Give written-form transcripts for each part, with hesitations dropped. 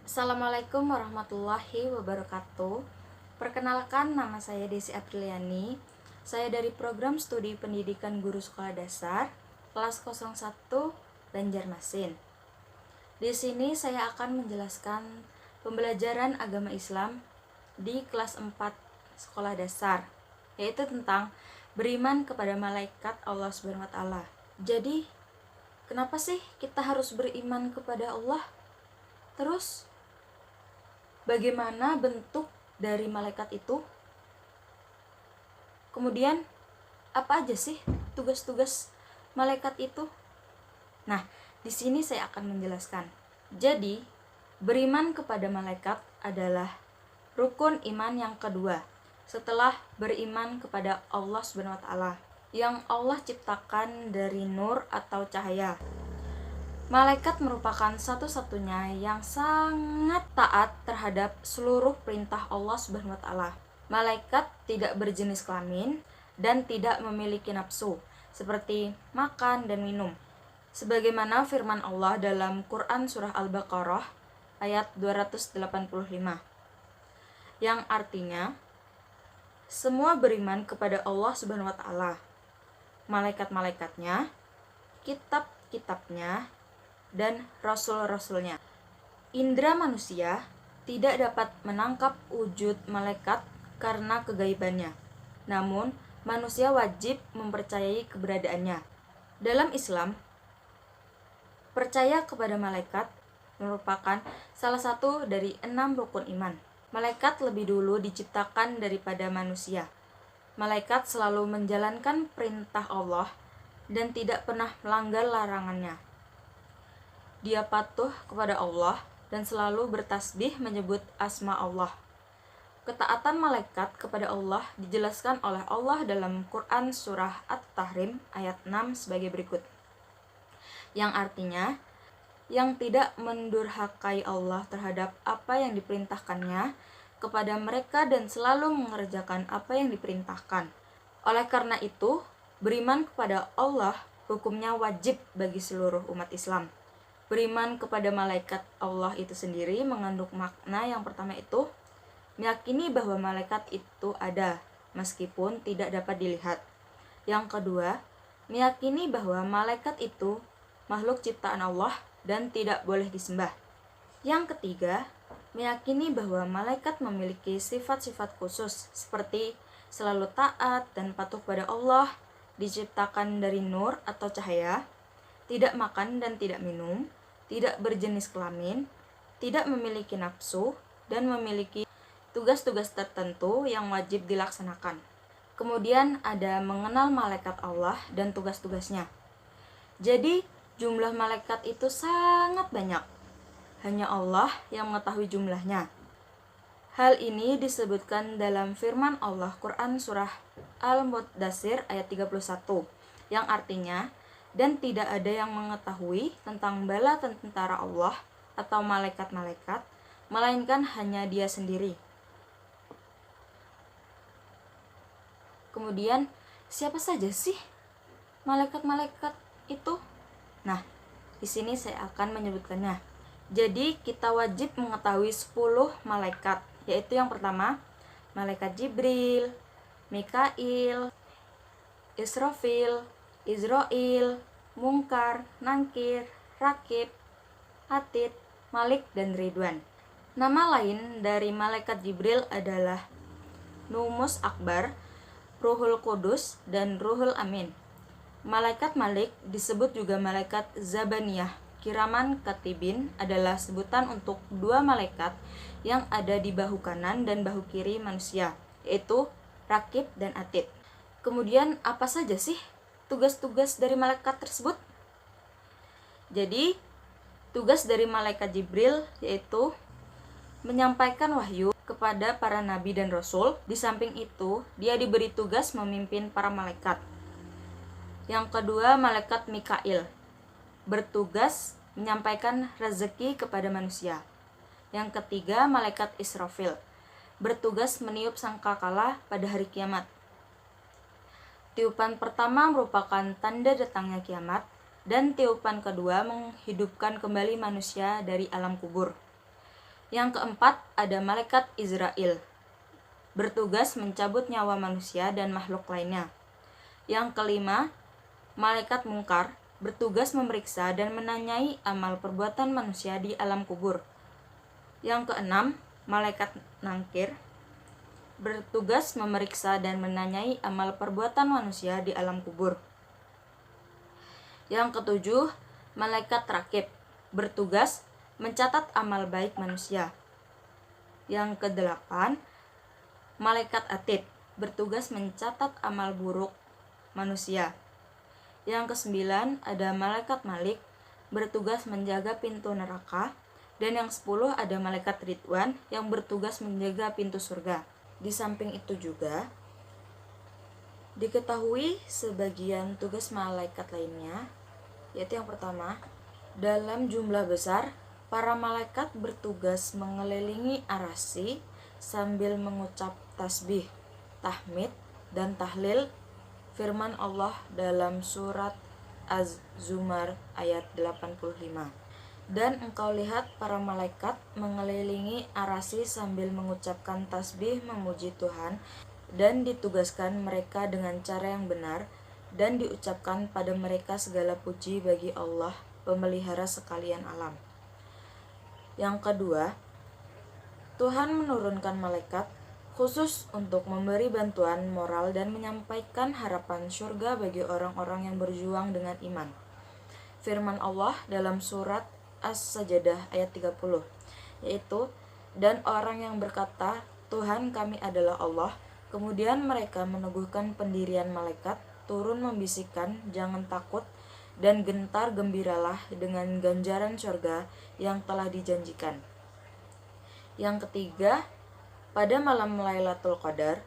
Assalamualaikum warahmatullahi wabarakatuh. Perkenalkan, nama saya Desi Apriliani. Saya dari program studi pendidikan guru sekolah dasar kelas 01 Banjarmasin. Di sini saya akan menjelaskan pembelajaran agama Islam di kelas 4 sekolah dasar, yaitu tentang beriman kepada malaikat Allah Subhanahu wa taala. Jadi, kenapa sih kita harus beriman kepada Allah? Terus bagaimana bentuk dari malaikat itu? Kemudian, apa aja sih tugas-tugas malaikat itu? Nah, di sini saya akan menjelaskan. Jadi, beriman kepada malaikat adalah rukun iman yang kedua setelah beriman kepada Allah Subhanahu wa taala, yang Allah ciptakan dari nur atau cahaya. Malaikat merupakan satu-satunya yang sangat taat terhadap seluruh perintah Allah Subhanahu wa taala. Malaikat tidak berjenis kelamin dan tidak memiliki nafsu seperti makan dan minum. Sebagaimana firman Allah dalam Quran surah Al-Baqarah ayat 285. Yang artinya, semua beriman kepada Allah Subhanahu wa taala, malaikat-malaikatnya, kitab-kitabnya, dan rasul-rasulnya. Indra manusia tidak dapat menangkap wujud malaikat karena kegaibannya. Namun, manusia wajib mempercayai keberadaannya. Dalam Islam, percaya kepada malaikat merupakan salah satu dari 6 rukun iman. Malaikat lebih dulu diciptakan daripada manusia. Malaikat selalu menjalankan perintah Allah dan tidak pernah melanggar larangannya. Dia patuh kepada Allah dan selalu bertasbih menyebut asma Allah. Ketaatan malaikat kepada Allah dijelaskan oleh Allah dalam Quran surah At-Tahrim ayat 6 sebagai berikut. Yang artinya, yang tidak mendurhakai Allah terhadap apa yang diperintahkannya kepada mereka dan selalu mengerjakan apa yang diperintahkan. Oleh karena itu, beriman kepada Allah hukumnya wajib bagi seluruh umat Islam. Beriman kepada malaikat Allah itu sendiri mengandung makna yang pertama itu, meyakini bahwa malaikat itu ada meskipun tidak dapat dilihat. Yang kedua, meyakini bahwa malaikat itu makhluk ciptaan Allah dan tidak boleh disembah. Yang ketiga, meyakini bahwa malaikat memiliki sifat-sifat khusus seperti selalu taat dan patuh pada Allah, diciptakan dari nur atau cahaya, tidak makan dan tidak minum, tidak berjenis kelamin, tidak memiliki nafsu, dan memiliki tugas-tugas tertentu yang wajib dilaksanakan. Kemudian ada mengenal malaikat Allah dan tugas-tugasnya. Jadi, jumlah malaikat itu sangat banyak. Hanya Allah yang mengetahui jumlahnya. Hal ini disebutkan dalam firman Allah Quran surah Al-Muddatsir ayat 31, yang artinya, dan tidak ada yang mengetahui tentang bala tentara Allah atau malaikat-malaikat, melainkan hanya Dia sendiri. Kemudian, siapa saja sih malaikat-malaikat itu? Nah, di sini saya akan menyebutkannya. Jadi, kita wajib mengetahui 10 malaikat, yaitu yang pertama, malaikat Jibril, Mikail, Israfil, Izrail, Munkar, Nangkir, Rakib, Atid, Malik, dan Ridwan. Nama lain dari malaikat Jibril adalah Numus Akbar, Ruhul Kudus, dan Ruhul Amin. Malaikat Malik disebut juga malaikat Zabaniyah. Kiraman Katibin adalah sebutan untuk 2 malaikat yang ada di bahu kanan dan bahu kiri manusia, yaitu Rakib dan Atid. Kemudian, apa saja sih tugas-tugas dari malaikat tersebut? Jadi, tugas dari malaikat Jibril yaitu menyampaikan wahyu kepada para nabi dan rasul. Di samping itu, dia diberi tugas memimpin para malaikat. Yang kedua, malaikat Mikail bertugas menyampaikan rezeki kepada manusia. Yang ketiga, malaikat Israfil bertugas meniup sangkakala pada hari kiamat. Tiupan pertama merupakan tanda datangnya kiamat, dan tiupan kedua menghidupkan kembali manusia dari alam kubur. Yang keempat ada malaikat Israel, bertugas mencabut nyawa manusia dan makhluk lainnya. Yang kelima, malaikat Mungkar, bertugas memeriksa dan menanyai amal perbuatan manusia di alam kubur. Yang keenam, malaikat Nangkir, bertugas memeriksa dan menanyai amal perbuatan manusia di alam kubur. Yang ketujuh, malaikat Rakib, bertugas mencatat amal baik manusia. Yang kedelapan, malaikat Atid, bertugas mencatat amal buruk manusia. Yang kesembilan ada malaikat Malik, bertugas menjaga pintu neraka. Dan yang 10 ada malaikat Ridwan yang bertugas menjaga pintu surga. Di samping itu juga diketahui sebagian tugas malaikat lainnya, yaitu yang pertama, dalam jumlah besar para malaikat bertugas mengelilingi arasy sambil mengucap tasbih, tahmid, dan tahlil firman Allah dalam surat Az-Zumar ayat 85. Dan engkau lihat para malaikat mengelilingi arasy sambil mengucapkan tasbih memuji Tuhan, dan ditugaskan mereka dengan cara yang benar, dan diucapkan pada mereka segala puji bagi Allah, pemelihara sekalian alam. Yang kedua, Tuhan menurunkan malaikat khusus untuk memberi bantuan moral dan menyampaikan harapan surga bagi orang-orang yang berjuang dengan iman. Firman Allah dalam surat As-Sajdah ayat 30, yaitu, dan orang yang berkata, Tuhan kami adalah Allah, kemudian mereka meneguhkan pendirian malaikat, turun membisikkan, jangan takut, dan gentar gembiralah dengan ganjaran surga yang telah dijanjikan. Yang ketiga, pada malam Lailatul Qadar,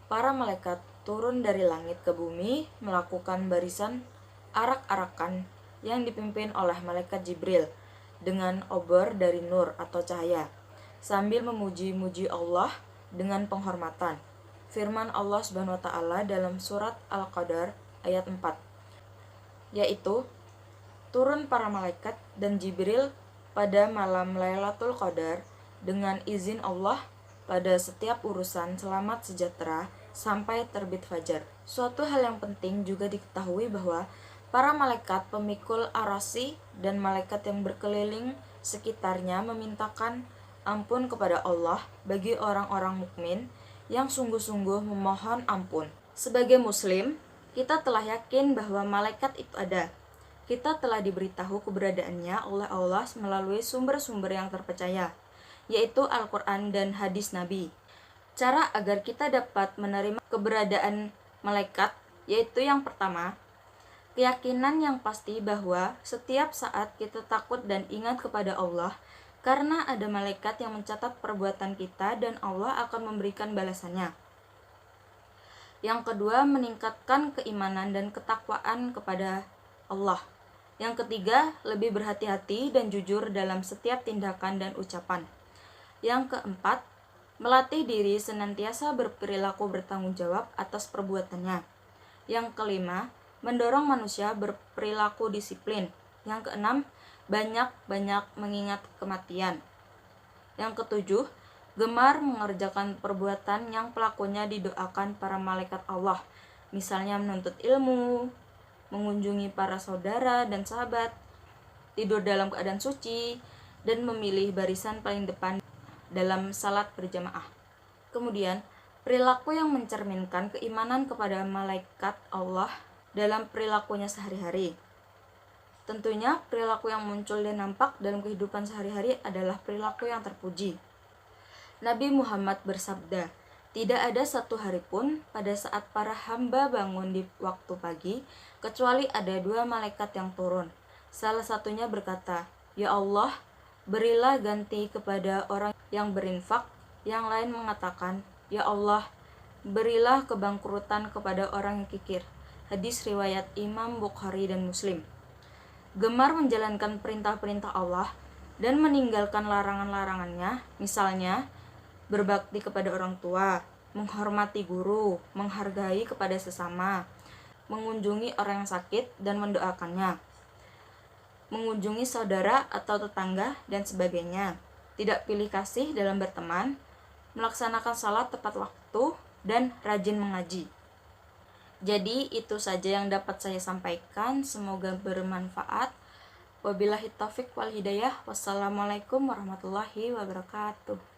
para malaikat turun dari langit ke bumi melakukan barisan arak-arakan yang dipimpin oleh malaikat Jibril dengan obor dari nur atau cahaya, sambil memuji-muji Allah dengan penghormatan. Firman Allah Subhanahu wa taala dalam surat Al-Qadar ayat 4, yaitu, turun para malaikat dan Jibril pada malam Lailatul Qadar dengan izin Allah pada setiap urusan selamat sejahtera sampai terbit fajar. Suatu hal yang penting juga diketahui bahwa para malaikat pemikul arasy dan malaikat yang berkeliling sekitarnya memintakan ampun kepada Allah bagi orang-orang mukmin yang sungguh-sungguh memohon ampun. Sebagai muslim, kita telah yakin bahwa malaikat itu ada. Kita telah diberitahu keberadaannya oleh Allah melalui sumber-sumber yang terpercaya, yaitu Al-Quran dan hadis Nabi. Cara agar kita dapat menerima keberadaan malaikat, yaitu yang pertama, keyakinan yang pasti bahwa setiap saat kita takut dan ingat kepada Allah, karena ada malaikat yang mencatat perbuatan kita dan Allah akan memberikan balasannya. Yang kedua, meningkatkan keimanan dan ketakwaan kepada Allah. Yang ketiga, lebih berhati-hati dan jujur dalam setiap tindakan dan ucapan. Yang keempat, melatih diri senantiasa berperilaku bertanggung jawab atas perbuatannya. Yang kelima, mendorong manusia berperilaku disiplin. Yang keenam, banyak-banyak mengingat kematian. Yang ketujuh, gemar mengerjakan perbuatan yang pelakunya didoakan para malaikat Allah, misalnya menuntut ilmu, mengunjungi para saudara dan sahabat, tidur dalam keadaan suci, dan memilih barisan paling depan dalam salat berjamaah. Kemudian, perilaku yang mencerminkan keimanan kepada malaikat Allah dalam perilakunya sehari-hari. Tentunya, perilaku yang muncul dan nampak dalam kehidupan sehari-hari adalah perilaku yang terpuji. Nabi Muhammad bersabda, tidak ada satu hari pun pada saat para hamba bangun di waktu pagi, kecuali ada dua malaikat yang turun. Salah satunya berkata, Ya Allah, berilah ganti kepada orang yang berinfak. Yang lain mengatakan, Ya Allah, berilah kebangkrutan kepada orang yang kikir. Hadis riwayat Imam Bukhari dan Muslim. Gemar menjalankan perintah-perintah Allah dan meninggalkan larangan-larangannya, misalnya berbakti kepada orang tua, menghormati guru, menghargai kepada sesama, mengunjungi orang yang sakit dan mendoakannya, mengunjungi saudara atau tetangga, dan sebagainya. tidak pilih kasih dalam berteman, melaksanakan salat tepat waktu, dan rajin mengaji. Jadi itu saja yang dapat saya sampaikan, semoga bermanfaat. Wabillahi taufik wal hidayah. Wassalamualaikum warahmatullahi wabarakatuh.